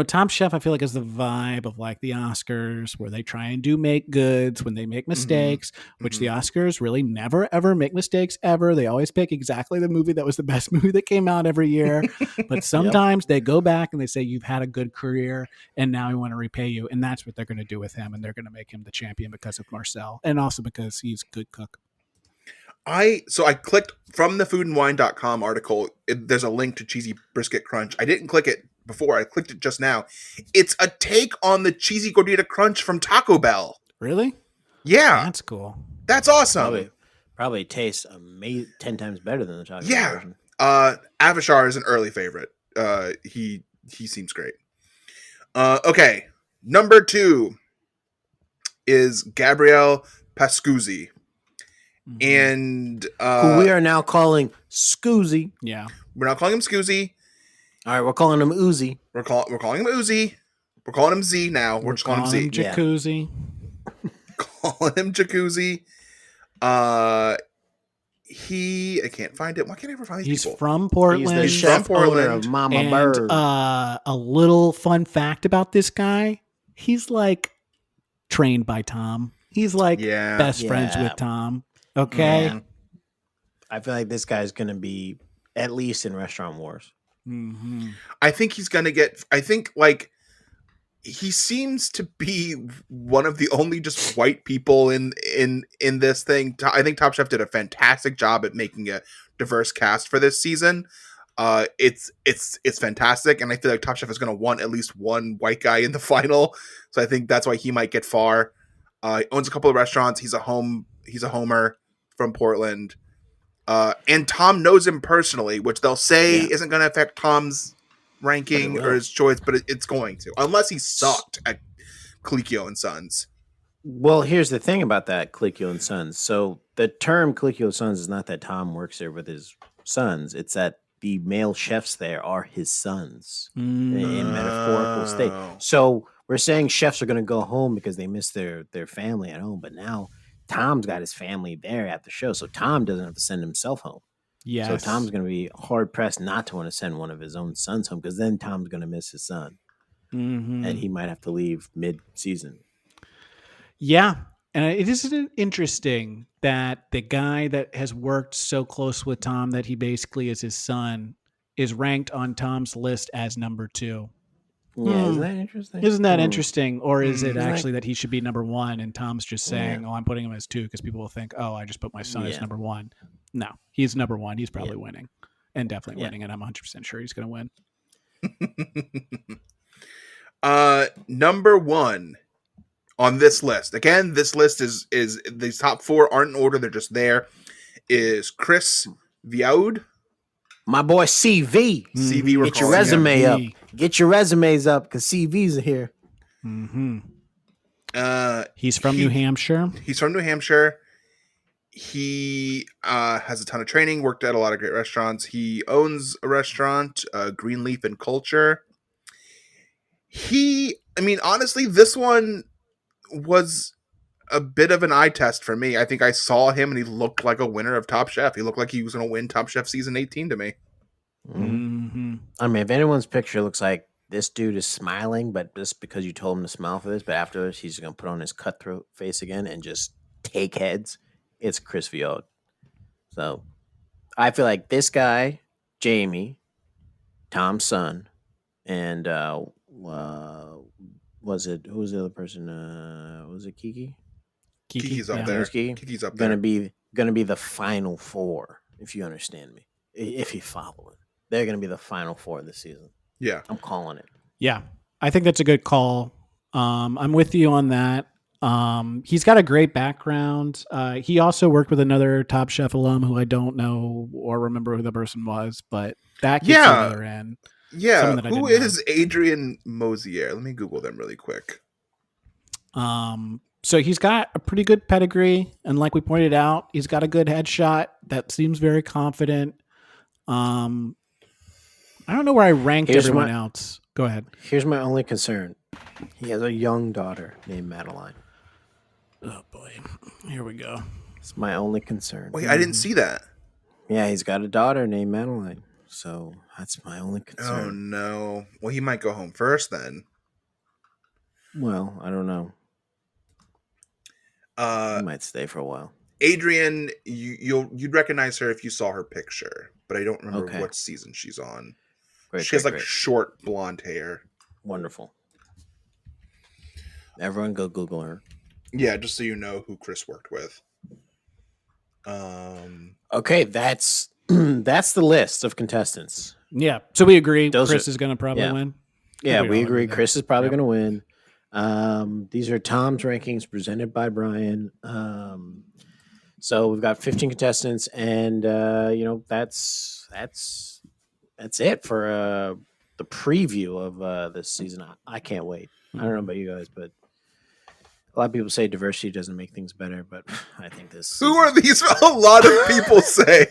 Top Chef, I feel like is the vibe of like the Oscars, where they try and make goods when they make mistakes, which the Oscars really never, ever make mistakes ever. They always pick exactly the movie that was the best movie that came out every year. But sometimes they go back and they say, you've had a good career and now we want to repay you. And that's what they're going to do with him. And they're going to make him the champion because of Marcel, and also because he's a good cook. I clicked from the foodandwine.com article. There's a link to cheesy brisket crunch. I didn't click it before. I clicked it just now. It's a take on the cheesy gordita crunch from Taco Bell. Really? Yeah. That's cool. That's awesome. Probably tastes 10 times better than the Taco Bell version. Avishar is an early favorite. He seems great. Okay. Number 2 is Gabrielle Pascuzzi. And who we are now calling Scoozy. Yeah, we're not calling him Scoozy. All right, we're calling him Uzi. We're calling him Uzi. We're calling him Z now. We're just calling him Z. Jacuzzi. Yeah. Calling him Jacuzzi. I can't find it. Why can't I ever find these people? He's from Portland. He's the chef owner of Mama Bird. A little fun fact about this guy: he's like trained by Tom. He's like best friends with Tom. Okay. Yeah. I feel like this guy's going to be at least in Restaurant Wars. Mm-hmm. I think he's going to get, like, he seems to be one of the only just white people in this thing. I think Top Chef did a fantastic job at making a diverse cast for this season. It's fantastic. And I feel like Top Chef is going to want at least one white guy in the final. So I think that's why he might get far. He owns a couple of restaurants. He's a homer from Portland. And Tom knows him personally, which they'll say isn't going to affect Tom's ranking or his choice, but it's going to, unless he sucked at Colicchio and Sons. Well, here's the thing about that, Colicchio and Sons. So the term Colicchio and Sons is not that Tom works there with his sons. It's that the male chefs there are his sons in metaphorical state. So we're saying chefs are going to go home because they miss their family at home, but now Tom's got his family there at the show, so Tom doesn't have to send himself home. Yes. So Tom's going to be hard pressed not to want to send one of his own sons home, because then Tom's going to miss his son, and he might have to leave mid-season. Yeah, and it is interesting that the guy that has worked so close with Tom that he basically is his son is ranked on Tom's list as number 2. Yeah, isn't that interesting? Isn't that interesting? Or is it actually that he should be number 1 and Tom's just saying, I'm putting him as 2 because people will think, I just put my son as number 1. No, he's number 1. He's probably winning and definitely winning. And I'm 100% sure he's going to win. Number 1 on this list. Again, this list is these top 4 aren't in order. They're just there. Is Chris Viaud. My boy CV. CV, get your resume up. Get your resumes up because CV's here. Mm-hmm. He's from New Hampshire. He's from New Hampshire. He has a ton of training, worked at a lot of great restaurants. He owns a restaurant, Greenleaf and Culture. Honestly, this one was a bit of an eye test for me. I think I saw him and he looked like a winner of Top Chef. He looked like he was going to win Top Chef season 18 to me. Mm-hmm. I mean, if anyone's picture looks like this dude is smiling, but just because you told him to smile for this, but afterwards he's going to put on his cutthroat face again and just take heads, it's Chris Viaud. So I feel like this guy, Jamie, Tom's son, and who was the other person? Was it Kiki? Kiki's up there. Kiki's up there. Gonna be the final four, if you understand me. If you follow it, they're gonna be the final four this season. Yeah, I'm calling it. Yeah, I think that's a good call. I'm with you on that. He's got a great background. He also worked with another Top Chef alum who I don't know or remember who the person was, but that gets you on the other end. Yeah, who is Adrian Mosier? Let me Google them really quick. So he's got a pretty good pedigree, and like we pointed out, he's got a good headshot that seems very confident. I don't know where I ranked everyone else. Go ahead. Here's my only concern. He has a young daughter named Madeline. Oh boy, here we go. It's my only concern. Wait, I didn't see that. Yeah, he's got a daughter named Madeline. So that's my only concern. Oh no. Well, he might go home first then. Well, I don't know. He might stay for a while. Adrian, you'd recognize her if you saw her picture, but I don't remember what season she's on. She has short blonde hair. Wonderful. Everyone go Google her. Yeah, just so you know who Chris worked with. Okay, that's the list of contestants. Yeah, so we agree Chris is going to probably win. Yeah, we agree Chris is probably going to win. These are Tom's rankings presented by Brian. So we've got 15 contestants, and that's it for the preview of this season. I can't wait. I don't know about you guys, but a lot of people say diversity doesn't make things better, but I think this. Who are these? A lot of people say.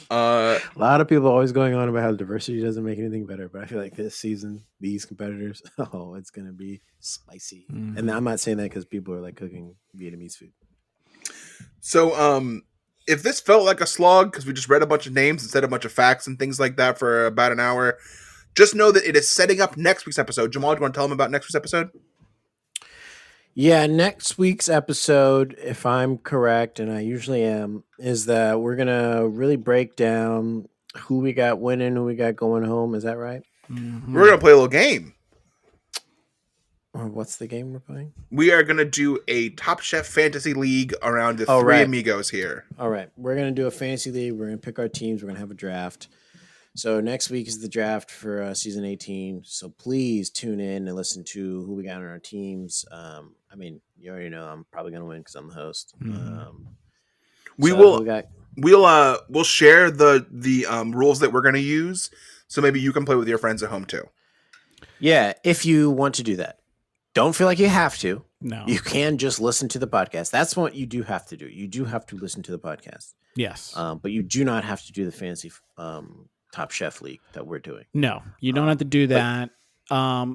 A lot of people always going on about how diversity doesn't make anything better, but I feel like this season, these competitors, it's going to be spicy. Mm-hmm. And I'm not saying that because people are like cooking Vietnamese food. So, if this felt like a slog because we just read a bunch of names and said a bunch of facts and things like that for about an hour, just know that it is setting up next week's episode. Jamal, do you want to tell them about next week's episode? Yeah, next week's episode, if I'm correct, and I usually am, is that we're going to really break down who we got winning, who we got going home. Is that right? Mm-hmm. We're going to play a little game. What's the game we're playing? We are going to do a Top Chef Fantasy League around the three amigos here. All right. We're going to do a fantasy league. We're going to pick our teams. We're going to have a draft. So next week is the draft for season 18. So please tune in and listen to who we got on our teams. I mean, you already know I'm probably going to win because I'm the host. Mm-hmm. We'll share the rules that we're going to use. So maybe you can play with your friends at home too. Yeah, if you want to do that. Don't feel like you have to. No. You can just listen to the podcast. That's what you do have to do. You do have to listen to the podcast. Yes. But you do not have to do the fantasy Top Chef League that we're doing. No, you don't have to do that.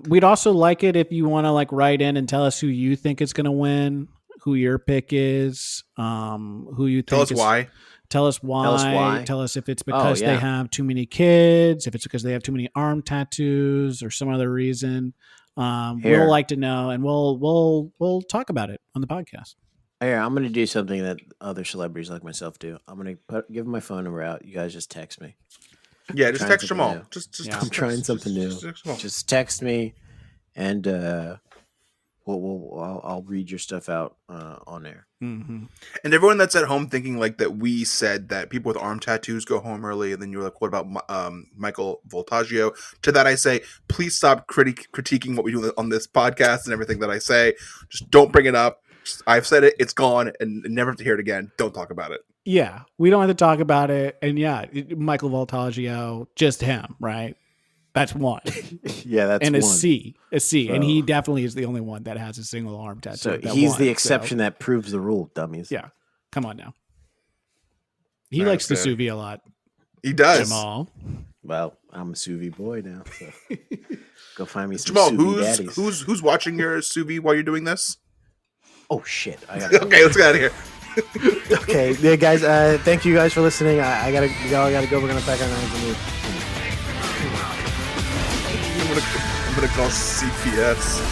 We'd also like it if you want to write in and tell us who you think is going to win, who your pick is, who you think Tell us why. Tell us why. Tell us if it's because they have too many kids, if it's because they have too many arm tattoos or some other reason. We'll like to know, and we'll talk about it on the podcast. Here, I'm going to do something that other celebrities like myself do. I'm going to give my phone number out. You guys just text me. Yeah, just text Jamal. I'm trying something new. Just text me, and I'll read your stuff out on air. Mm-hmm. And everyone that's at home thinking that we said that people with arm tattoos go home early, and then you were like, "What about Michael Voltaggio?" To that I say, please stop critiquing what we do on this podcast and everything that I say. Just don't bring it up. I've said it. It's gone, and never have to hear it again. Don't talk about it. Yeah, we don't have to talk about it. And Michael Voltaggio, just him, right? That's one. Yeah, that's and one. A C. And he definitely is the only one that has a single arm tattoo. So he's the exception that proves the rule, dummies. Yeah, come on now. He likes the sous vide a lot. He does. Jamal. Well, I'm a sous vide boy now. So go find me some Jamal, sous vide daddies. who's watching your sous vide while you're doing this? Oh shit! Okay, let's get out of here. Okay, yeah, guys. Thank you guys for listening. I gotta go. We're gonna pack our knives and leave. I'm gonna call CPS.